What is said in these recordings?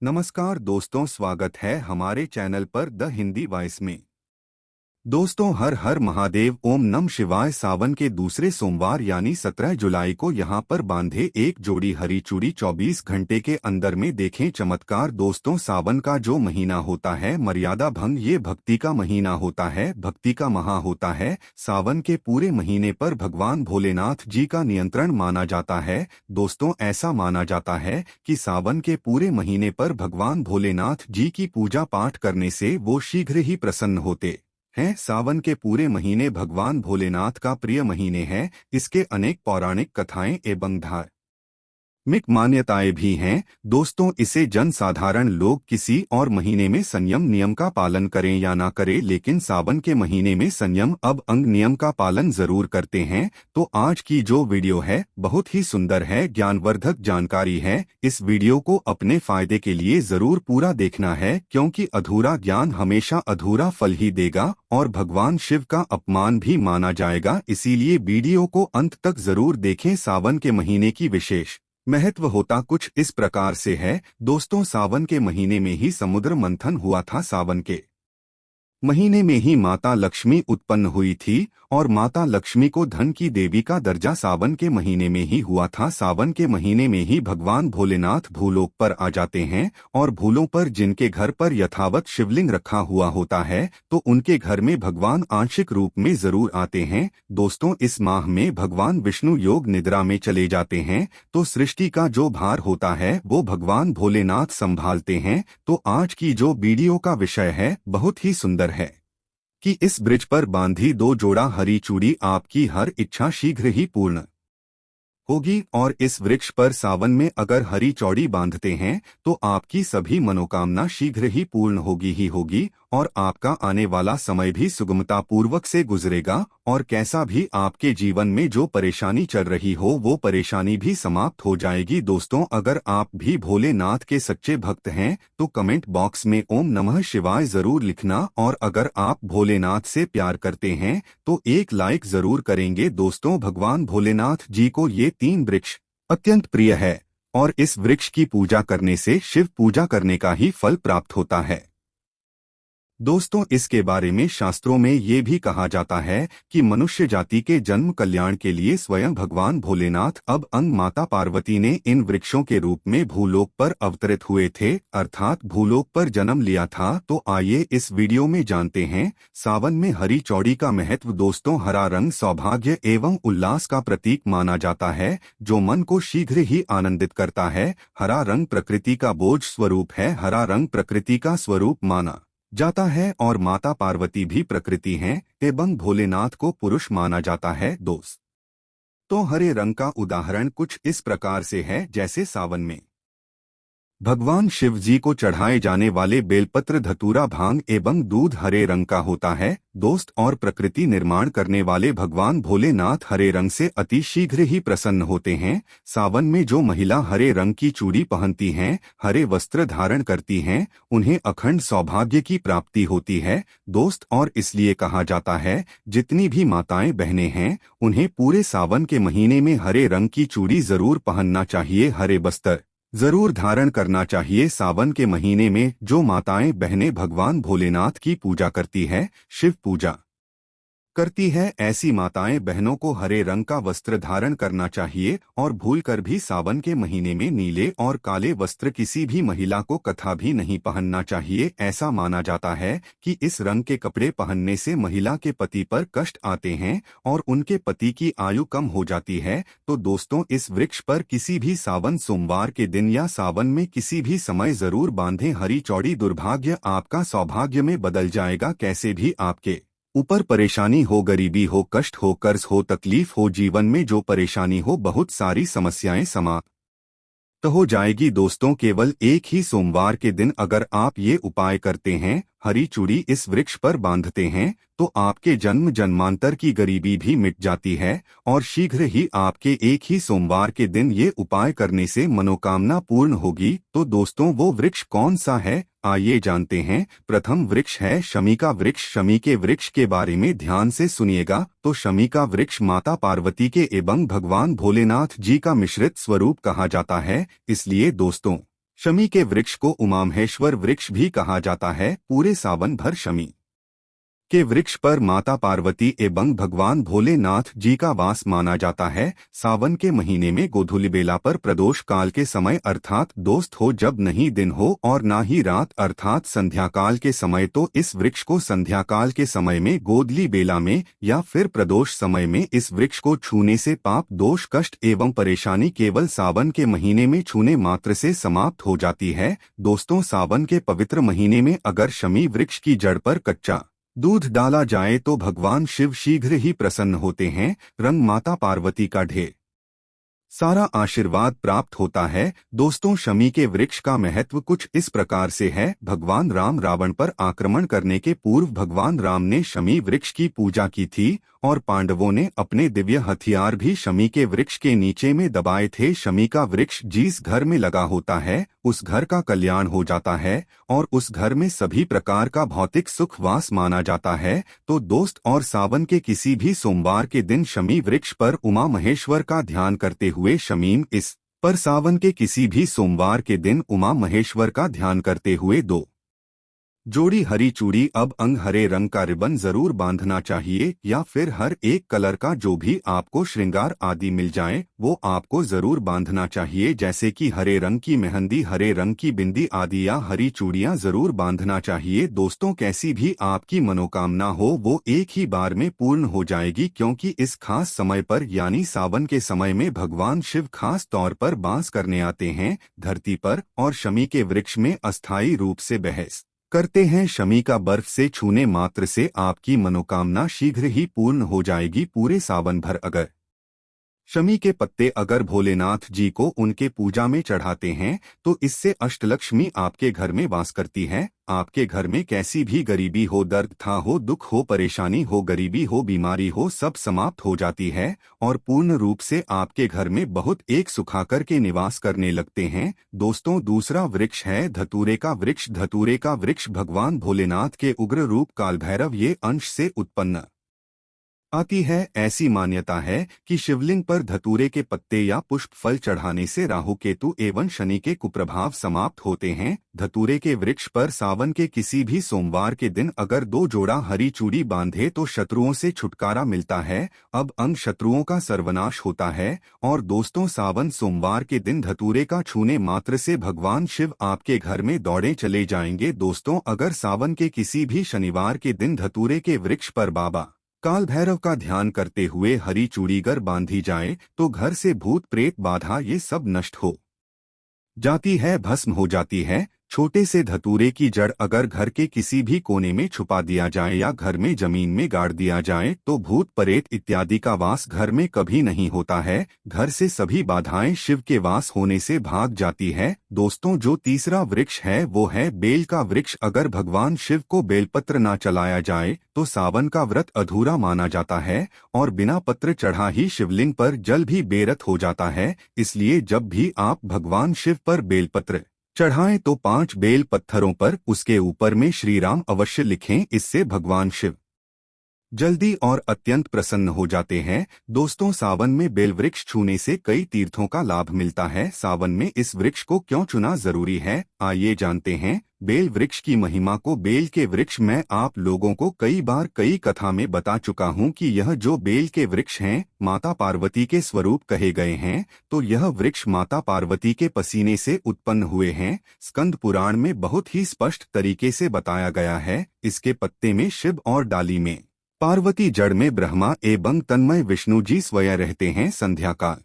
नमस्कार दोस्तों, स्वागत है हमारे चैनल पर द हिंदी वॉइस में। दोस्तों, हर हर महादेव, ओम नम शिवाय। सावन के दूसरे सोमवार यानी 17 जुलाई को यहाँ पर बांधे एक जोड़ी हरी चूड़ी 24 घंटे के अंदर में देखें चमत्कार। दोस्तों, सावन का जो महीना होता है मर्यादा भंग, ये भक्ति का महीना होता है, भक्ति का महा होता है। सावन के पूरे महीने पर भगवान भोलेनाथ जी का नियंत्रण माना जाता है। दोस्तों, ऐसा माना जाता है कि सावन के पूरे महीने पर भगवान भोलेनाथ जी की पूजा पाठ करने से वो शीघ्र ही प्रसन्न होते हैं। सावन के पूरे महीने भगवान भोलेनाथ का प्रिय महीने हैं। इसके अनेक पौराणिक कथाएं एवं धार्मिक मान्यताएं भी हैं। दोस्तों, इसे जन साधारण लोग किसी और महीने में संयम नियम का पालन करें या ना करें, लेकिन सावन के महीने में संयम अब अंग नियम का पालन जरूर करते हैं। तो आज की जो वीडियो है बहुत ही सुंदर है, ज्ञानवर्धक जानकारी है। इस वीडियो को अपने फायदे के लिए जरूर पूरा देखना है, क्योंकि अधूरा ज्ञान हमेशा अधूरा फल ही देगा और भगवान शिव का अपमान भी माना जाएगा। इसीलिए वीडियो को अंत तक जरूर देखें। सावन के महीने की विशेष महत्व होता कुछ इस प्रकार से है। दोस्तों, सावन के महीने में ही समुद्र मंथन हुआ था। सावन के महीने में ही माता लक्ष्मी उत्पन्न हुई थी और माता लक्ष्मी को धन की देवी का दर्जा सावन के महीने में ही हुआ था। सावन के महीने में ही भगवान भोलेनाथ भूलोक पर आ जाते हैं और भूलों पर जिनके घर पर यथावत शिवलिंग रखा हुआ होता है तो उनके घर में भगवान आंशिक रूप में जरूर आते हैं। दोस्तों, इस माह में भगवान विष्णु योग निद्रा में चले जाते हैं, तो सृष्टि का जो भार होता है वो भगवान भोलेनाथ संभालते हैं। तो आज की जो वीडियो का विषय है बहुत ही सुंदर है कि इस ब्रिज पर बांधी 2 जोड़ा हरी चूड़ी आपकी हर इच्छा शीघ्र ही पूर्ण होगी। और इस वृक्ष पर सावन में अगर हरी चौड़ी बांधते हैं तो आपकी सभी मनोकामना शीघ्र ही पूर्ण होगी ही होगी और आपका आने वाला समय भी सुगमता पूर्वक से गुजरेगा और कैसा भी आपके जीवन में जो परेशानी चल रही हो वो परेशानी भी समाप्त हो जाएगी। दोस्तों, अगर आप भी भोलेनाथ के सच्चे भक्त हैं तो कमेंट बॉक्स में ओम नमः शिवाय जरूर लिखना, और अगर आप भोलेनाथ से प्यार करते हैं तो एक लाइक जरूर करेंगे। दोस्तों, भगवान भोलेनाथ जी को ये 3 वृक्ष अत्यंत प्रिय है और इस वृक्ष की पूजा करने से शिव पूजा करने का ही फल प्राप्त होता है। दोस्तों, इसके बारे में शास्त्रों में ये भी कहा जाता है कि मनुष्य जाति के जन्म कल्याण के लिए स्वयं भगवान भोलेनाथ अब अंग माता पार्वती ने इन वृक्षों के रूप में भूलोक पर अवतरित हुए थे, अर्थात भूलोक पर जन्म लिया था। तो आइए इस वीडियो में जानते हैं सावन में हरी चौड़ी का महत्व। दोस्तों, हरा रंग सौभाग्य एवं उल्लास का प्रतीक माना जाता है, जो मन को शीघ्र ही आनंदित करता है। हरा रंग प्रकृति का बोझ स्वरूप है। हरा रंग प्रकृति का स्वरूप माना जाता है और माता पार्वती भी प्रकृति हैं एवं भोलेनाथ को पुरुष माना जाता है। दोस्त, तो हरे रंग का उदाहरण कुछ इस प्रकार से है, जैसे सावन में भगवान शिव जी को चढ़ाए जाने वाले बेलपत्र, धतूरा, भांग एवं दूध हरे रंग का होता है। दोस्त, और प्रकृति निर्माण करने वाले भगवान भोलेनाथ हरे रंग से अति शीघ्र ही प्रसन्न होते हैं। सावन में जो महिला हरे रंग की चूड़ी पहनती हैं, हरे वस्त्र धारण करती हैं, उन्हें अखंड सौभाग्य की प्राप्ति होती है। दोस्त, और इसलिए कहा जाता है जितनी भी माताएं बहनें हैं उन्हें पूरे सावन के महीने में हरे रंग की चूड़ी जरूर पहनना चाहिए, हरे वस्त्र जरूर धारण करना चाहिए। सावन के महीने में जो माताएं बहनें भगवान भोलेनाथ की पूजा करती है, शिव पूजा करती है, ऐसी माताएं बहनों को हरे रंग का वस्त्र धारण करना चाहिए और भूलकर भी सावन के महीने में नीले और काले वस्त्र किसी भी महिला को कथा भी नहीं पहनना चाहिए। ऐसा माना जाता है कि इस रंग के कपड़े पहनने से महिला के पति पर कष्ट आते हैं और उनके पति की आयु कम हो जाती है। तो दोस्तों, इस वृक्ष पर किसी भी सावन सोमवार के दिन या सावन में किसी भी समय जरूर बांधें हरी चौड़ी। दुर्भाग्य आपका सौभाग्य में बदल जाएगा। कैसे भी आपके ऊपर परेशानी हो, गरीबी हो, कष्ट हो, कर्ज हो, तकलीफ हो, जीवन में जो परेशानी हो, बहुत सारी समस्याएं समाप्त तो हो जाएगी। दोस्तों, केवल एक ही सोमवार के दिन अगर आप ये उपाय करते हैं, हरी चूड़ी इस वृक्ष पर बांधते हैं, तो आपके जन्म जन्मांतर की गरीबी भी मिट जाती है और शीघ्र ही आपके एक ही सोमवार के दिन ये उपाय करने से मनोकामना पूर्ण होगी। तो दोस्तों, वो वृक्ष कौन सा है, आइए जानते हैं। प्रथम वृक्ष है शमी का वृक्ष। शमी के वृक्ष के बारे में ध्यान से सुनिएगा। तो शमी का वृक्ष माता पार्वती के एवं भगवान भोलेनाथ जी का मिश्रित स्वरूप कहा जाता है। इसलिए दोस्तों, शमी के वृक्ष को उमामहेश्वर वृक्ष भी कहा जाता है। पूरे सावन भर शमी के वृक्ष पर माता पार्वती एवं भगवान भोलेनाथ जी का वास माना जाता है। सावन के महीने में गोधूलि बेला पर प्रदोष काल के समय अर्थात दोस्त हो जब नहीं दिन हो और ना ही रात अर्थात संध्या काल के समय, तो इस वृक्ष को संध्या काल के समय में गोधूलि बेला में या फिर प्रदोष समय में इस वृक्ष को छूने से पाप दोष कष्ट एवं परेशानी केवल सावन के महीने में छूने मात्र से समाप्त हो जाती है। दोस्तों, सावन के पवित्र महीने में अगर शमी वृक्ष की जड़ पर कच्चा दूध डाला जाए तो भगवान शिव शीघ्र ही प्रसन्न होते हैं। रंग माता पार्वती का ढेर सारा आशीर्वाद प्राप्त होता है। दोस्तों, शमी के वृक्ष का महत्व कुछ इस प्रकार से है। भगवान राम रावण पर आक्रमण करने के पूर्व भगवान राम ने शमी वृक्ष की पूजा की थी और पांडवों ने अपने दिव्य हथियार भी शमी के वृक्ष के नीचे में दबाए थे। शमी का वृक्ष जिस घर में लगा होता है उस घर का कल्याण हो जाता है और उस घर में सभी प्रकार का भौतिक सुख वास माना जाता है। तो दोस्त, और सावन के किसी भी सोमवार के दिन शमी वृक्ष पर उमा महेश्वर का ध्यान करते हुए शमीम इस पर सावन के किसी भी सोमवार के दिन उमा महेश्वर का ध्यान करते हुए 2 जोड़ी हरी चूड़ी अब अंग हरे रंग का रिबन जरूर बांधना चाहिए या फिर हर एक कलर का जो भी आपको श्रृंगार आदि मिल जाए वो आपको जरूर बांधना चाहिए, जैसे कि हरे रंग की मेहंदी, हरे रंग की बिंदी आदि या हरी चूड़ियां जरूर बांधना चाहिए। दोस्तों, कैसी भी आपकी मनोकामना हो वो एक ही बार में पूर्ण हो जाएगी, क्योंकि इस खास समय पर यानी सावन के समय में भगवान शिव खास तौर पर वास करने आते हैं धरती पर और शमी के वृक्ष में अस्थायी रूप से बहस करते हैं। शमी का बर्फ से छूने मात्र से आपकी मनोकामना शीघ्र ही पूर्ण हो जाएगी। पूरे सावन भर अगर शमी के पत्ते अगर भोलेनाथ जी को उनके पूजा में चढ़ाते हैं तो इससे अष्टलक्ष्मी आपके घर में वास करती है। आपके घर में कैसी भी गरीबी हो, दर्द था हो, दुख हो, परेशानी हो, गरीबी हो, बीमारी हो, सब समाप्त हो जाती है और पूर्ण रूप से आपके घर में बहुत एक सुखाकर के निवास करने लगते हैं। दोस्तों, दूसरा वृक्ष है धतूरे का वृक्ष। धतूरे का वृक्ष भगवान भोलेनाथ के उग्र रूप कालभैरव ये अंश से उत्पन्न आती है। ऐसी मान्यता है कि शिवलिंग पर धतूरे के पत्ते या पुष्प फल चढ़ाने से राहु केतु एवं शनि के कुप्रभाव समाप्त होते हैं। धतूरे के वृक्ष पर सावन के किसी भी सोमवार के दिन अगर 2 जोड़ा हरी चूड़ी बांधे तो शत्रुओं से छुटकारा मिलता है। अब अंग शत्रुओं का सर्वनाश होता है। और दोस्तों, सावन सोमवार के दिन धतूरे का छूने मात्र से भगवान शिव आपके घर में दौड़े चले जाएंगे। दोस्तों, अगर सावन के किसी भी शनिवार के दिन धतूरे के वृक्ष पर बाबा काल भैरव का ध्यान करते हुए हरी चूड़ीगर बांधी जाए तो घर से भूत प्रेत बाधा ये सब नष्ट हो जाती है, भस्म हो जाती है। छोटे से धतूरे की जड़ अगर घर के किसी भी कोने में छुपा दिया जाए या घर में जमीन में गाड़ दिया जाए तो भूत प्रेत इत्यादि का वास घर में कभी नहीं होता है। घर से सभी बाधाएं शिव के वास होने से भाग जाती है। दोस्तों, जो तीसरा वृक्ष है वो है बेल का वृक्ष। अगर भगवान शिव को बेलपत्र न चलाया जाए तो सावन का व्रत अधूरा माना जाता है और बिना पत्र चढ़ा ही शिवलिंग पर जल भी बेरत हो जाता है। इसलिए जब भी आप भगवान शिव पर बेलपत्र चढ़ाएं तो 5 बेल पत्थरों पर उसके ऊपर में श्री राम अवश्य लिखें। इससे भगवान शिव जल्दी और अत्यंत प्रसन्न हो जाते हैं। दोस्तों, सावन में बेल वृक्ष छूने से कई तीर्थों का लाभ मिलता है। सावन में इस वृक्ष को क्यों चुना जरूरी है, आइए जानते हैं बेल वृक्ष की महिमा को। बेल के वृक्ष मैं आप लोगों को कई बार कई कथा में बता चुका हूं कि यह जो बेल के वृक्ष हैं माता पार्वती के स्वरूप कहे गए हैं। तो यह वृक्ष माता पार्वती के पसीने से उत्पन्न हुए हैं। स्कंद पुराण में बहुत ही स्पष्ट तरीके से बताया गया है। इसके पत्ते में शिव और डाली में पार्वती, जड़ में ब्रह्मा एवं तन्मय विष्णु जी स्वयं रहते हैं। संध्या काल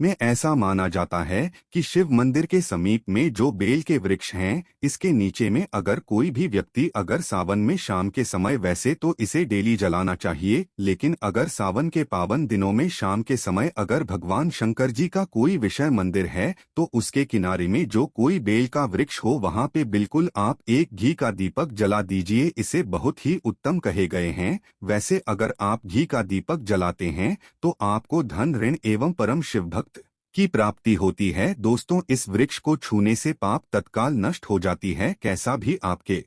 में ऐसा माना जाता है कि शिव मंदिर के समीप में जो बेल के वृक्ष हैं इसके नीचे में अगर कोई भी व्यक्ति अगर सावन में शाम के समय, वैसे तो इसे डेली जलाना चाहिए, लेकिन अगर सावन के पावन दिनों में शाम के समय अगर भगवान शंकर जी का कोई विषय मंदिर है तो उसके किनारे में जो कोई बेल का वृक्ष हो वहां पे बिल्कुल आप एक घी का दीपक जला दीजिए। इसे बहुत ही उत्तम कहे गए हैं। वैसे अगर आप घी का दीपक जलाते हैं तो आपको धन, ऋण एवं परम शिव भक्त की प्राप्ति होती है। दोस्तों, इस वृक्ष को छूने से पाप तत्काल नष्ट हो जाती है। कैसा भी आपके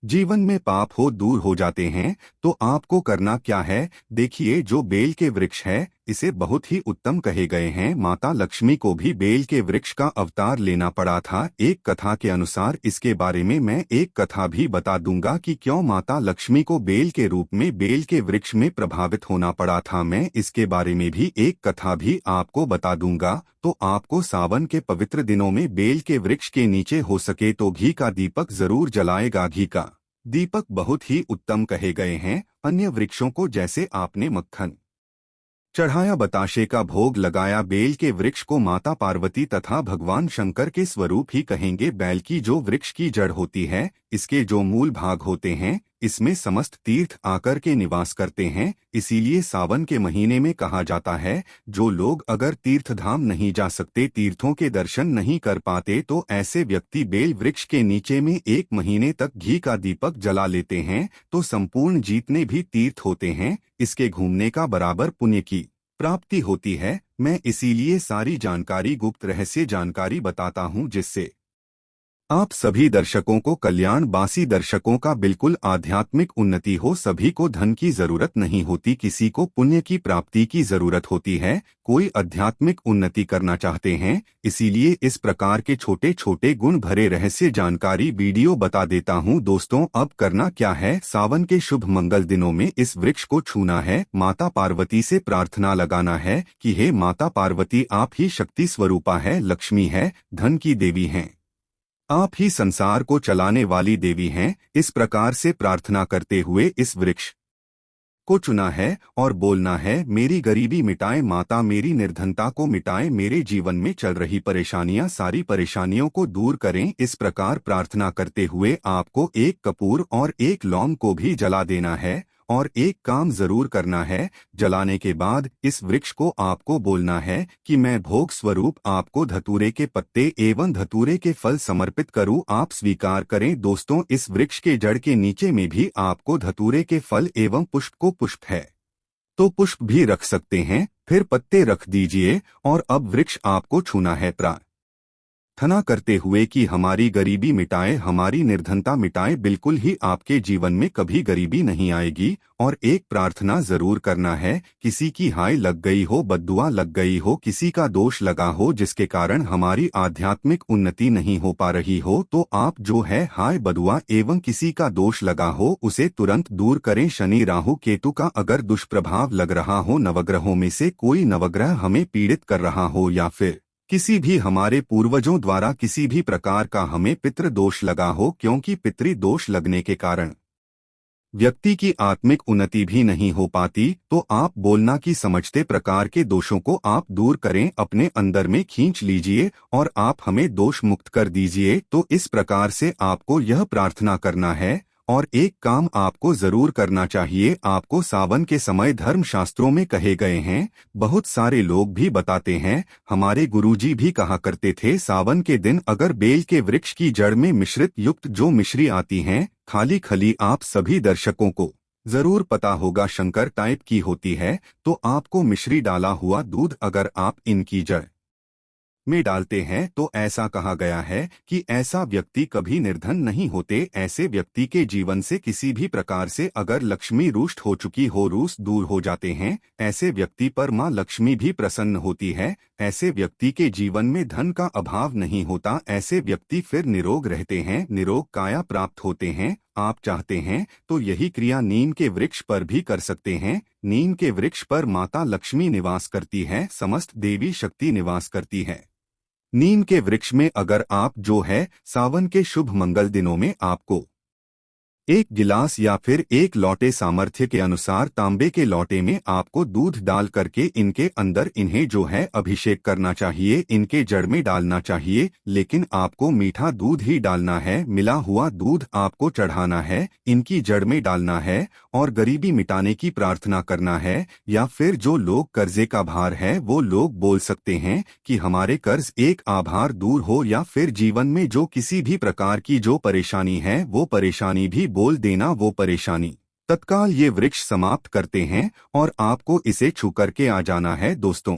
जीवन में पाप हो दूर हो जाते हैं। तो आपको करना क्या है, देखिए जो बेल के वृक्ष है इसे बहुत ही उत्तम कहे गए हैं। माता लक्ष्मी को भी बेल के वृक्ष का अवतार लेना पड़ा था। एक कथा के अनुसार इसके बारे में मैं एक कथा भी बता दूंगा कि क्यों माता लक्ष्मी को बेल के रूप में बेल के वृक्ष में प्रभावित होना पड़ा था। मैं इसके बारे में भी एक कथा भी आपको बता दूंगा। तो आपको सावन के पवित्र दिनों में बेल के वृक्ष के नीचे हो सके तो घी का दीपक जरूर जलाएगा। घी का दीपक बहुत ही उत्तम कहे गए हैं। अन्य वृक्षों को जैसे आपने मक्खन चढ़ाया, बताशे का भोग लगाया, बेल के वृक्ष को माता पार्वती तथा भगवान शंकर के स्वरूप ही कहेंगे। बेल की जो वृक्ष की जड़ होती है, इसके जो मूल भाग होते हैं, इसमें समस्त तीर्थ आकर के निवास करते हैं। इसीलिए सावन के महीने में कहा जाता है, जो लोग अगर तीर्थ धाम नहीं जा सकते, तीर्थों के दर्शन नहीं कर पाते, तो ऐसे व्यक्ति बेल वृक्ष के नीचे में 1 महीने तक घी का दीपक जला लेते हैं तो संपूर्ण जितने भी तीर्थ होते हैं, इसके घूमने का बराबर पुण्य की प्राप्ति होती है। मैं इसीलिए सारी जानकारी, गुप्त रहस्य जानकारी बताता हूँ, जिससे आप सभी दर्शकों को, कल्याणवासी दर्शकों का बिल्कुल आध्यात्मिक उन्नति हो। सभी को धन की जरूरत नहीं होती, किसी को पुण्य की प्राप्ति की जरूरत होती है। कोई आध्यात्मिक उन्नति करना चाहते हैं, इसीलिए इस प्रकार के छोटे छोटे गुण भरे रहस्य जानकारी वीडियो बता देता हूं। दोस्तों, अब करना क्या है, सावन के शुभ मंगल दिनों में इस वृक्ष को छूना है, माता पार्वती से प्रार्थना लगाना है कि हे माता पार्वती, आप ही शक्ति स्वरूपा है, लक्ष्मी है, धन की देवी हैं, आप ही संसार को चलाने वाली देवी हैं। इस प्रकार से प्रार्थना करते हुए इस वृक्ष को चुना है और बोलना है, मेरी गरीबी मिटाए माता, मेरी निर्धनता को मिटाए, मेरे जीवन में चल रही परेशानियां, सारी परेशानियों को दूर करें। इस प्रकार प्रार्थना करते हुए आपको 1 कपूर और 1 लौंग को भी जला देना है। और एक काम जरूर करना है, जलाने के बाद इस वृक्ष को आपको बोलना है कि मैं भोग स्वरूप आपको धतूरे के पत्ते एवं धतूरे के फल समर्पित करूं, आप स्वीकार करें। दोस्तों, इस वृक्ष के जड़ के नीचे में भी आपको धतूरे के फल एवं पुष्प को, पुष्प है तो पुष्प भी रख सकते हैं, फिर पत्ते रख दीजिए। और अब वृक्ष आपको छूना है, प्रार्थना करते हुए कि हमारी गरीबी मिटाए, हमारी निर्धनता मिटाए, बिल्कुल ही आपके जीवन में कभी गरीबी नहीं आएगी। और एक प्रार्थना जरूर करना है, किसी की हाय लग गई हो, बद्दुआ लग गई हो, किसी का दोष लगा हो जिसके कारण हमारी आध्यात्मिक उन्नति नहीं हो पा रही हो, तो आप जो है हाय बदुआ एवं किसी का दोष लगा हो, उसे तुरंत दूर करें। शनि राहु केतु का अगर दुष्प्रभाव लग रहा हो, नवग्रहों में से कोई नवग्रह हमें पीड़ित कर रहा हो, या फिर किसी भी हमारे पूर्वजों द्वारा किसी भी प्रकार का हमें पितृ दोष लगा हो, क्योंकि पितृ दोष लगने के कारण व्यक्ति की आत्मिक उन्नति भी नहीं हो पाती, तो आप बोलना कि समझते प्रकार के दोषों को आप दूर करें, अपने अंदर में खींच लीजिए और आप हमें दोष मुक्त कर दीजिए। तो इस प्रकार से आपको यह प्रार्थना करना है। और एक काम आपको जरूर करना चाहिए, आपको सावन के समय धर्म शास्त्रों में कहे गए हैं, बहुत सारे लोग भी बताते हैं, हमारे गुरुजी भी कहा करते थे, सावन के दिन अगर बेल के वृक्ष की जड़ में मिश्रित युक्त जो मिश्री आती हैं, खाली खली, आप सभी दर्शकों को जरूर पता होगा शंकर टाइप की होती है, तो आपको मिश्री डाला हुआ दूध अगर आप इनकी जड़ में डालते हैं, तो ऐसा कहा गया है कि ऐसा व्यक्ति कभी निर्धन नहीं होते। ऐसे व्यक्ति के जीवन से किसी भी प्रकार से अगर लक्ष्मी रुष्ट हो चुकी हो, रूस दूर हो जाते हैं। ऐसे व्यक्ति पर माँ लक्ष्मी भी प्रसन्न होती है। ऐसे व्यक्ति के जीवन में धन का अभाव नहीं होता। ऐसे व्यक्ति फिर निरोग रहते हैं, निरोग काया प्राप्त होते हैं। आप चाहते हैं तो यही क्रिया नीम के वृक्ष पर भी कर सकते हैं। नीम के वृक्ष पर माता लक्ष्मी निवास करती है, समस्त देवी शक्ति निवास करती है। नीम के वृक्ष में अगर आप जो है सावन के शुभ मंगल दिनों में आपको 1 गिलास या फिर 1 लोटे सामर्थ्य के अनुसार तांबे के लोटे में आपको दूध डाल करके इनके अंदर इन्हें जो है अभिषेक करना चाहिए, इनके जड़ में डालना चाहिए। लेकिन आपको मीठा दूध ही डालना है, मिला हुआ दूध आपको चढ़ाना है, इनकी जड़ में डालना है और गरीबी मिटाने की प्रार्थना करना है। या फिर जो लोग कर्जे का भार है, वो लोग बोल सकते हैं कि हमारे कर्ज एक आभार दूर हो, या फिर जीवन में जो किसी भी प्रकार की जो परेशानी है, वो परेशानी भी बोल देना, वो परेशानी तत्काल ये वृक्ष समाप्त करते हैं और आपको इसे छू करके आ जाना है। दोस्तों,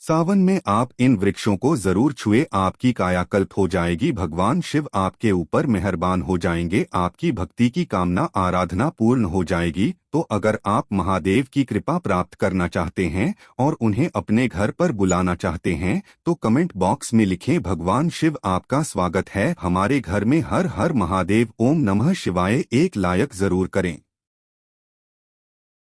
सावन में आप इन वृक्षों को जरूर छुए, आपकी कायाकल्प हो जाएगी, भगवान शिव आपके ऊपर मेहरबान हो जाएंगे, आपकी भक्ति की कामना आराधना पूर्ण हो जाएगी। तो अगर आप महादेव की कृपा प्राप्त करना चाहते हैं और उन्हें अपने घर पर बुलाना चाहते हैं तो कमेंट बॉक्स में लिखें, भगवान शिव आपका स्वागत है हमारे घर में। हर हर महादेव, ओम नमः शिवाय एक लायक जरूर करें।